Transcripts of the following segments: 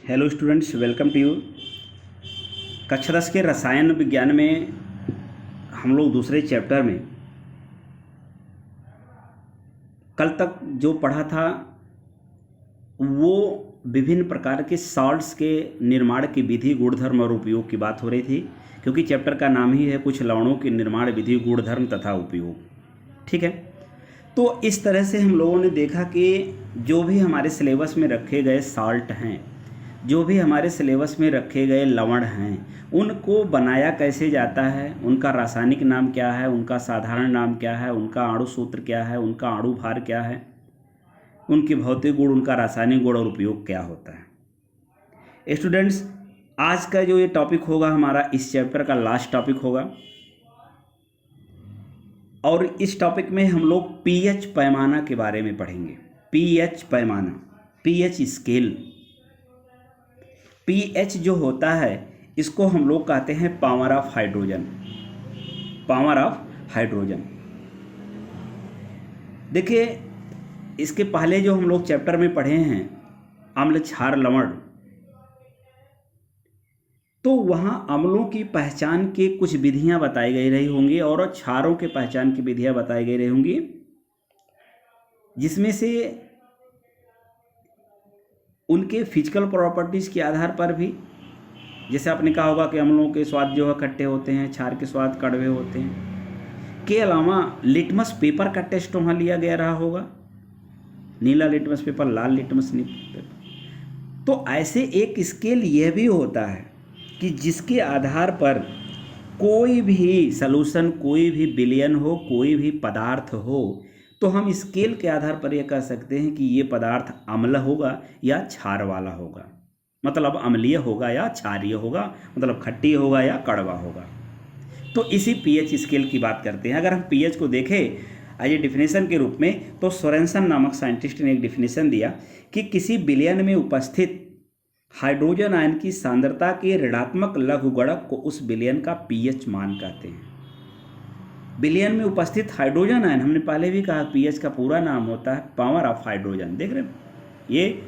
Hello students, welcome to you. कक्षा 10 के रसायन विज्ञान में हम लोग दूसरे चैप्टर में कल तक जो पढ़ा था वो विभिन्न प्रकार के सॉल्ट्स के निर्माण की विधि, गुणधर्म और उपयोग की बात हो रही थी, क्योंकि चैप्टर का नाम ही है कुछ लवणों के निर्माण विधि, गुणधर्म तथा उपयोग। ठीक है, तो इस तरह से हम लोगों ने देखा कि जो भी हमारे सिलेबस में रखे गए सॉल्ट हैं, जो भी हमारे सिलेबस में रखे गए लवण हैं, उनको बनाया कैसे जाता है, उनका रासायनिक नाम क्या है, उनका साधारण नाम क्या है, उनका अणु सूत्र क्या है, उनका अणु भार क्या है, उनके भौतिक गुण, उनका रासायनिक गुण और उपयोग क्या होता है। स्टूडेंट्स, आज का जो ये टॉपिक होगा हमारा इस चैप्टर का लास्ट टॉपिक होगा, और इस टॉपिक में हम लोग पीएच पैमाना के बारे में पढ़ेंगे। पीएच पैमाना, पीएच स्केल। पीएच जो होता है इसको हम लोग कहते हैं power of hydrogen, power of hydrogen. देखिए, इसके पहले जो हम लोग चैप्टर में पढ़े हैं अम्ल क्षार लवण, तो वहाँ अम्लों की पहचान के कुछ विधियां बताई गई रही होंगी और क्षारों के पहचान की विधियां बताई गई रही होंगी, जिसमें से उनके फिजिकल प्रॉपर्टीज़ के आधार पर भी, जैसे आपने कहा होगा कि अम्लों के स्वाद जो है खट्टे होते हैं, क्षार के स्वाद कड़वे होते हैं, के अलावा लिटमस पेपर का टेस्ट वहाँ लिया गया रहा होगा, नीला लिटमस पेपर, लाल लिटमस पेपर। तो ऐसे एक स्केल यह भी होता है कि जिसके आधार पर कोई भी सॉल्यूशन, कोई भी विलयन हो, कोई भी पदार्थ हो, तो हम स्केल के आधार पर यह कह सकते हैं कि ये पदार्थ अम्ल होगा या क्षार वाला होगा, मतलब अम्लीय होगा या क्षारीय होगा, मतलब खट्टी होगा या कड़वा होगा। तो इसी पीएच स्केल की बात करते हैं। अगर हम पीएच को देखें एज ए डिफिनेशन के रूप में, तो सोरेनसन नामक साइंटिस्ट ने एक डिफिनेशन दिया कि किसी विलयन में उपस्थित हाइड्रोजन आयन की सांद्रता के ऋणात्मक लघुगणक को उस विलयन का पीएच मान कहते हैं। विलयन में उपस्थित हाइड्रोजन आयन, हमने पहले भी कहा पीएच का पूरा नाम होता है पावर ऑफ हाइड्रोजन। देख रहे हैं, ये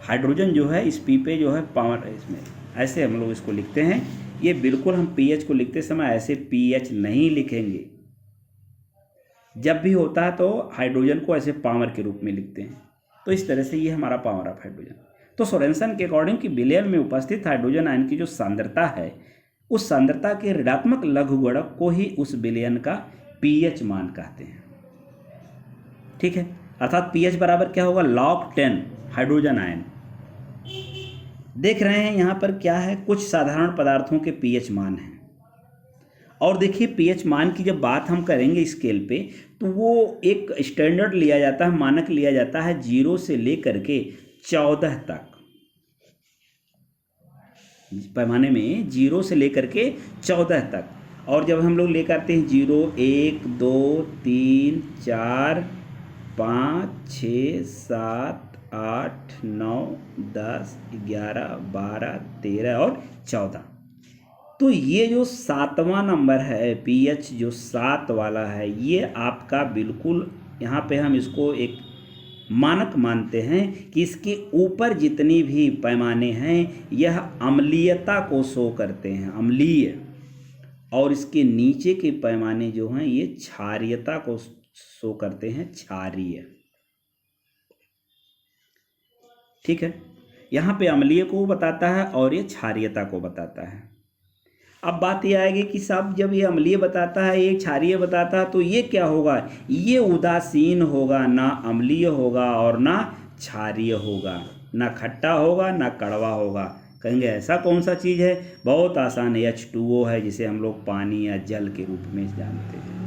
हाइड्रोजन जो है इस पी पे जो है पावर है, इसमें ऐसे हम लोग इसको लिखते हैं। ये बिल्कुल हम पीएच को लिखते समय ऐसे पीएच नहीं लिखेंगे, जब भी होता है तो हाइड्रोजन को ऐसे पावर के रूप में लिखते हैं। तो इस तरह से ये हमारा पावर ऑफ हाइड्रोजन। तो सोरेनसन के अकॉर्डिंग कि विलयन में उपस्थित हाइड्रोजन आयन की जो सांद्रता है, उस सांद्रता के ऋणात्मक लघुगणक को ही उस विलयन का पीएच मान कहते हैं। ठीक है, अर्थात पीएच बराबर क्या होगा, log 10 हाइड्रोजन आयन। देख रहे हैं यहाँ पर क्या है, कुछ साधारण पदार्थों के पीएच मान हैं। और देखिए, पीएच मान की जब बात हम करेंगे स्केल पे, तो वो एक स्टैंडर्ड लिया जाता है, मानक लिया जाता है 0 से लेकर के 14 तक। पैमाने में 0 से लेकर के 14 तक। और जब हम लोग लेकर आते हैं 0, 1, 2, 3, 4, 5, 6, 7, 8, 9, 10, 11, 12, 13 और 14, तो ये जो 7वां नंबर है, पीएच जो 7 वाला है, ये आपका बिल्कुल यहाँ पे हम इसको एक मानक मानते हैं कि इसके ऊपर जितनी भी पैमाने हैं यह अम्लीयता को शो करते हैं, अम्लीय, और इसके नीचे के पैमाने जो हैं ये क्षारीयता को शो करते हैं, क्षारीय। ठीक है, यहाँ पे अम्लीय को बताता है और ये क्षारीयता को बताता है। अब बात ये आएगी कि साहब जब ये अम्लीय बताता है, ये क्षारीय बताता है, तो ये क्या होगा, ये उदासीन होगा, ना अम्लीय होगा और ना क्षारीय होगा, ना खट्टा होगा ना कड़वा होगा। कहेंगे ऐसा कौन सा चीज़ है, बहुत आसान है, H2O है, जिसे हम लोग पानी या जल के रूप में जानते हैं।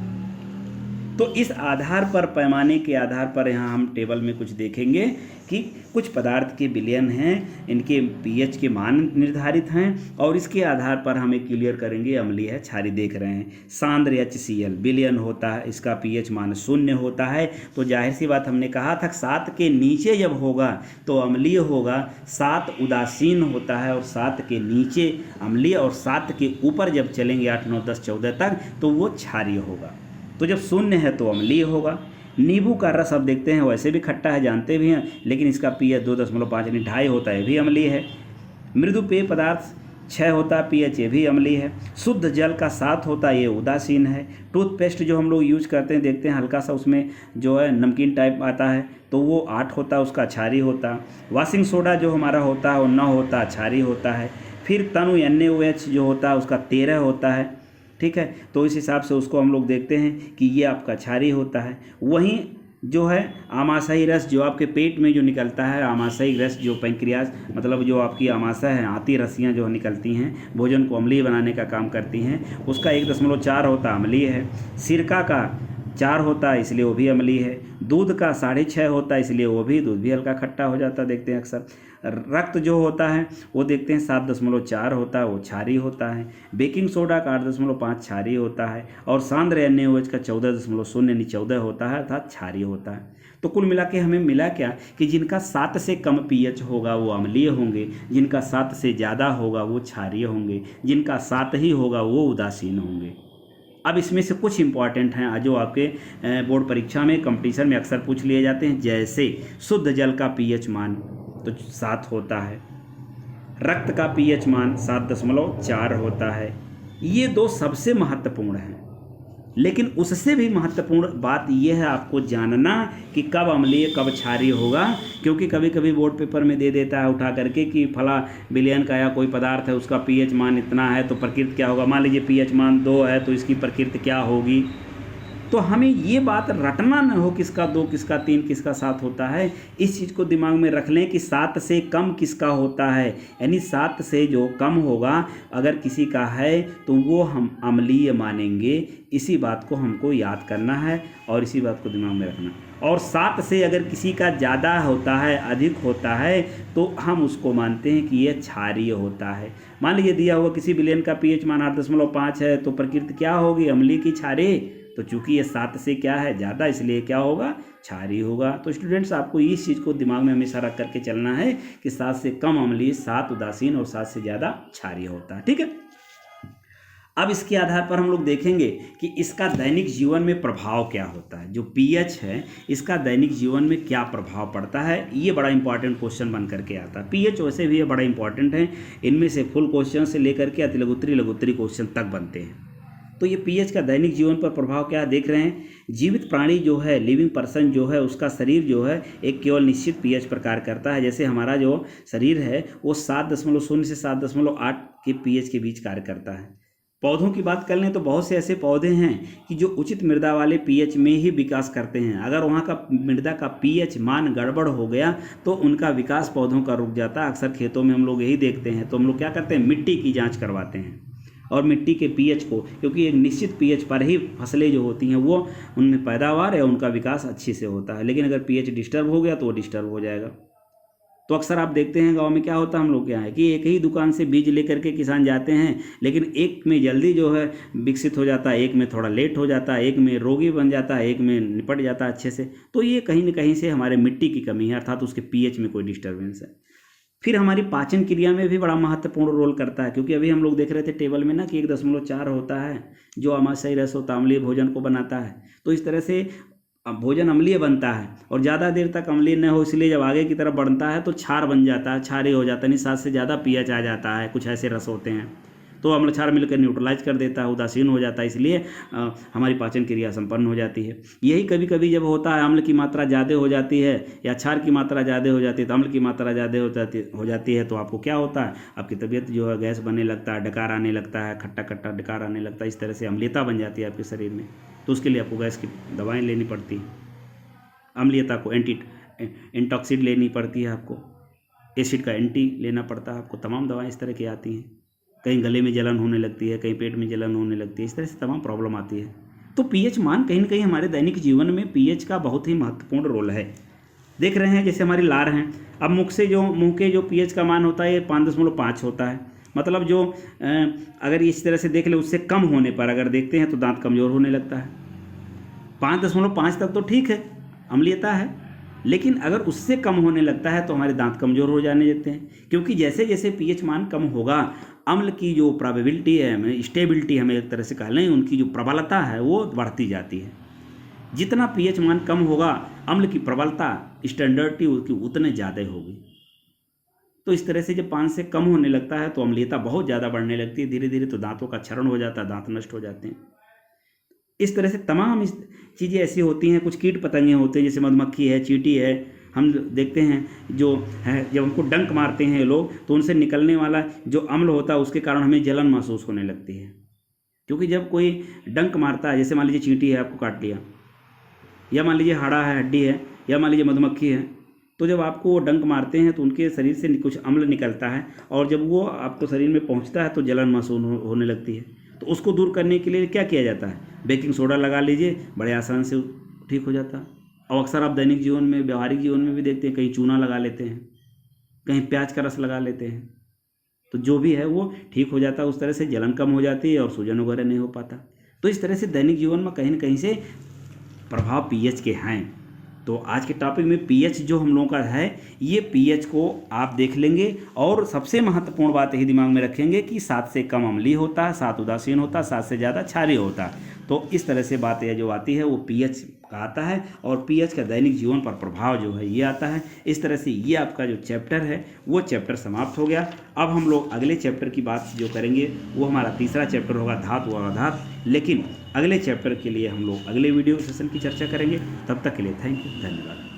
तो इस आधार पर, पैमाने के आधार पर यहाँ हम टेबल में कुछ देखेंगे कि कुछ पदार्थ के विलयन हैं, इनके पीएच के मान निर्धारित हैं, और इसके आधार पर हम एक क्लियर करेंगे अम्लीय है, क्षारीय। देख रहे हैं सांद्र HCl विलयन होता है, इसका पीएच मान 0 होता है। तो जाहिर सी बात, हमने कहा था 7 के नीचे जब होगा तो अम्लीय होगा, 7 उदासीन होता है और 7 के नीचे अम्लीय, और 7 के ऊपर जब चलेंगे 8, 9, 10, 14 तक तो वो क्षारीय होगा। तो जब 0 है तो अम्लीय होगा। नींबू का रस अब देखते हैं, वैसे भी खट्टा है, जानते भी हैं, लेकिन इसका पीएच 2.5 2.5 होता है, भी अम्लीय है। मृदु पेय पदार्थ 6 होता है, पीएच ये भी अम्लीय है। शुद्ध जल का 7 होता है, ये उदासीन है। टूथपेस्ट जो हम लोग यूज करते हैं, देखते हैं हल्का सा उसमें जो है नमकीन टाइप आता है, तो वो 8 होता है, उसका क्षारीय होता। वॉशिंग सोडा जो हमारा होता है वो 9 होता, क्षारीय होता है। फिर तनु NaOH जो होता है उसका 13 होता है, ठीक है। तो इस हिसाब से उसको हम लोग देखते हैं कि ये आपका क्षारीय होता है। वहीं जो है आमाशयी रस जो आपके पेट में जो निकलता है, आमाशयी रस जो पैंक्रियाज मतलब जो आपकी आमाशय है, आती रस्सियाँ जो निकलती हैं भोजन को अम्लीय बनाने का काम करती हैं, उसका 1.4 होता अम्लीय है। सिरका का 4 होता है, इसलिए वो भी अम्लीय है। दूध का 6.5 होता है, इसलिए वो भी दूध भी हल्का खट्टा हो जाता है, देखते हैं अक्सर। रक्त जो होता है वो देखते हैं 7.4 होता है, वो क्षारीय होता है। बेकिंग सोडा का 8.5 क्षारीय होता है और सांद्र NaOH का 14.0 यानी 14 होता है, अर्थात क्षारीय होता है। तो कुल मिला के हमें मिला क्या कि जिनका 7 से कम पीएच होगा वो अम्लीय होंगे, जिनका 7 से ज़्यादा होगा वो क्षारीय होंगे, जिनका 7 ही होगा वो उदासीन होंगे। अब इसमें से कुछ इंपॉर्टेंट हैं जो आपके बोर्ड परीक्षा में कंपटीशन में अक्सर पूछ लिए जाते हैं, जैसे शुद्ध जल का पीएच मान तो 7 होता है, रक्त का पीएच मान 7.4 होता है। ये 2 सबसे महत्वपूर्ण हैं, लेकिन उससे भी महत्वपूर्ण बात यह है आपको जानना कि कब अम्लीय कब क्षारीय होगा, क्योंकि कभी कभी बोर्ड पेपर में दे देता है उठा करके कि फला विलयन का या कोई पदार्थ है उसका पीएच मान इतना है तो प्रकृति क्या होगा। मान लीजिए पीएच मान 2 है तो इसकी प्रकृति क्या होगी। तो हमें ये बात रटना न हो किसका 2 किसका 3 किसका 7 होता है। इस चीज़ को दिमाग में रख लें कि 7 से कम किसका होता है, यानी 7 से जो कम होगा अगर किसी का है तो वो हम अम्लीय मानेंगे। इसी बात को हमको याद करना है और इसी बात को दिमाग में रखना। और 7 से अगर किसी का ज़्यादा होता है, अधिक होता है, तो हम उसको मानते हैं कि ये क्षारीय होता है। मान लीजिए दिया हुआ किसी विलयन का पीएच मान 8.5 है तो प्रकृति क्या होगी, अम्लीय की क्षारीय। तो चूंकि ये 7 से क्या है ज़्यादा, इसलिए क्या होगा, क्षारीय होगा। तो स्टूडेंट्स आपको इस चीज़ को दिमाग में हमेशा रख करके चलना है कि 7 से कम अम्लीय, 7 उदासीन और 7 से ज़्यादा क्षारीय होता है, ठीक है। अब इसके आधार पर हम लोग देखेंगे कि इसका दैनिक जीवन में प्रभाव क्या होता है। जो पीएच है इसका दैनिक जीवन में क्या प्रभाव पड़ता है, ये बड़ा इंपॉर्टेंट क्वेश्चन बन करके आता है। पीएच वैसे भी ये बड़ा इंपॉर्टेंट है, इनमें से फुल क्वेश्चन से लेकर के अति लघुत्तरी क्वेश्चन तक बनते हैं। तो ये पीएच का दैनिक जीवन पर प्रभाव क्या देख रहे हैं। जीवित प्राणी जो है, लिविंग पर्सन जो है, उसका शरीर जो है एक केवल निश्चित पीएच पर कार्य करता है। जैसे हमारा जो शरीर है वो 7.0 से 7.8 के पीएच के बीच कार्य करता है। पौधों की बात कर लें तो बहुत से ऐसे पौधे हैं कि जो उचित मृदा वाले पीएच में ही विकास करते हैं। अगर वहाँ का मृदा का पीएच मान गड़बड़ हो गया तो उनका विकास पौधों का रुक जाता है। अक्सर खेतों में हम लोग यही देखते हैं। तो हम लोग क्या करते हैं, मिट्टी की जांच करवाते हैं और मिट्टी के पीएच को, क्योंकि एक निश्चित पीएच पर ही फसलें जो होती हैं वो उनमें पैदावार या उनका विकास अच्छे से होता है। लेकिन अगर पीएच डिस्टर्ब हो गया तो वो डिस्टर्ब हो जाएगा। तो अक्सर आप देखते हैं गांव में क्या होता है, हम लोग क्या है कि एक ही दुकान से बीज लेकर के किसान जाते हैं, लेकिन एक में जल्दी जो है विकसित हो जाता है, एक में थोड़ा लेट हो जाता है, एक में रोगी बन जाता है, एक में निपट जाता है अच्छे से। तो ये कहीं न कहीं से हमारे मिट्टी की कमी है, अर्थात उसके पीएच में कोई डिस्टर्बेंस है। फिर हमारी पाचन क्रिया में भी बड़ा महत्वपूर्ण रोल करता है, क्योंकि अभी हम लोग देख रहे थे टेबल में ना कि 1.4 होता है जो आमाशयी रस होता अम्लीय भोजन को बनाता है। तो इस तरह से भोजन अम्लीय बनता है और ज़्यादा देर तक अम्लीय न हो, इसलिए जब आगे की तरफ बढ़ता है तो क्षार बन जाता है, क्षारीय हो जाता है, यानी 7 से ज़्यादा पीएच आ जाता है। कुछ ऐसे रस होते हैं तो अम्ल क्षार मिलकर न्यूट्रलाइज कर देता है, उदासीन हो जाता है, इसलिए हमारी पाचन क्रिया संपन्न हो जाती है। यही कभी कभी जब होता है अम्ल की मात्रा ज़्यादा हो जाती है या क्षार की मात्रा ज़्यादा हो जाती है, तो अम्ल की मात्रा ज़्यादा हो जाती है तो आपको क्या होता है, आपकी तबीयत जो है गैस बनने लगता है, डकार आने लगता है, खट्टा खट्टा डकार आने लगता है। इस तरह से अम्लीयता बन जाती है आपके शरीर में। तो उसके लिए आपको गैस की दवाएँ लेनी पड़ती हैं, अम्लीयता को एंटॉक्सिड लेनी पड़ती है, आपको एसिड का एंटी लेना पड़ता है, आपको तमाम दवाएं इस तरह की आती हैं। कहीं गले में जलन होने लगती है, कहीं पेट में जलन होने लगती है, इस तरह से तमाम प्रॉब्लम आती है। तो पीएच मान कहीं ना कहीं हमारे दैनिक जीवन में पीएच का बहुत ही महत्वपूर्ण रोल है। देख रहे हैं जैसे हमारी लार हैं, अब मुँह के जो पीएच का मान होता है ये 5.5 होता है। मतलब जो अगर इस तरह से देख ले, उससे कम होने पर अगर देखते हैं तो दांत कमज़ोर होने लगता है। 5.5 तक तो ठीक है, अम्लीयता है, लेकिन अगर उससे कम होने लगता है तो हमारे दांत कमज़ोर हो जाने लगते हैं, क्योंकि जैसे जैसे पीएच मान कम होगा अम्ल की जो प्रोबेबिलिटी है, स्टेबिलिटी हमें एक तरह से कह लें, उनकी जो प्रबलता है वो बढ़ती जाती है। जितना पीएच मान कम होगा अम्ल की प्रबलता, स्टैंडर्डिटी उसकी उतने ज़्यादा होगी। तो इस तरह से जब 5 से कम होने लगता है तो अम्लीयता बहुत ज़्यादा बढ़ने लगती है, धीरे धीरे तो दांतों का क्षरण हो जाता है, दांत नष्ट हो जाते हैं। इस तरह से तमाम इस चीज़ें ऐसी होती हैं। कुछ कीट पतंगे होते हैं, जैसे मधुमक्खी है, चींटी है, हम देखते हैं जो है, जब हमको डंक मारते हैं ये लोग तो उनसे निकलने वाला जो अम्ल होता है उसके कारण हमें जलन महसूस होने लगती है। क्योंकि जब कोई डंक मारता है, जैसे मान लीजिए चींटी है, आपको काट लिया, या मान लीजिए हाड़ा है, हड्डी है, या मान लीजिए मधुमक्खी है, तो जब आपको वो डंक मारते हैं तो उनके शरीर से कुछ अम्ल निकलता है, और जब वो आपको शरीर में पहुंचता है तो जलन महसूस होने लगती है। तो उसको दूर करने के लिए क्या किया जाता है? बेकिंग सोडा लगा लीजिए, बड़े आसान से ठीक हो जाता है। और अक्सर आप दैनिक जीवन में, व्यवहारिक जीवन में भी देखते हैं, कहीं चूना लगा लेते हैं, कहीं प्याज का रस लगा लेते हैं, तो जो भी है वो ठीक हो जाता है। उस तरह से जलन कम हो जाती है और सूजन वगैरह नहीं हो पाता। तो इस तरह से दैनिक जीवन में कहीं न कहीं से प्रभाव पीएच के हैं। तो आज के टॉपिक में पीएच जो हम लोगों का है, ये पीएच को आप देख लेंगे, और सबसे महत्वपूर्ण बात यही दिमाग में रखेंगे कि 7 से कम अम्लीय होता है, 7 उदासीन होता है, 7 से ज़्यादा क्षारीय होता है। तो इस तरह से बातें जो आती है वो पीएच का आता है, और पीएच का दैनिक जीवन पर प्रभाव जो है ये आता है। इस तरह से ये आपका जो चैप्टर है वो चैप्टर समाप्त हो गया। अब हम लोग अगले चैप्टर की बात जो करेंगे वो हमारा तीसरा चैप्टर होगा, धातु और अधातु। लेकिन अगले चैप्टर के लिए हम लोग अगले वीडियो सेशन की चर्चा करेंगे। तब तक के लिए थैंक यू, धन्यवाद।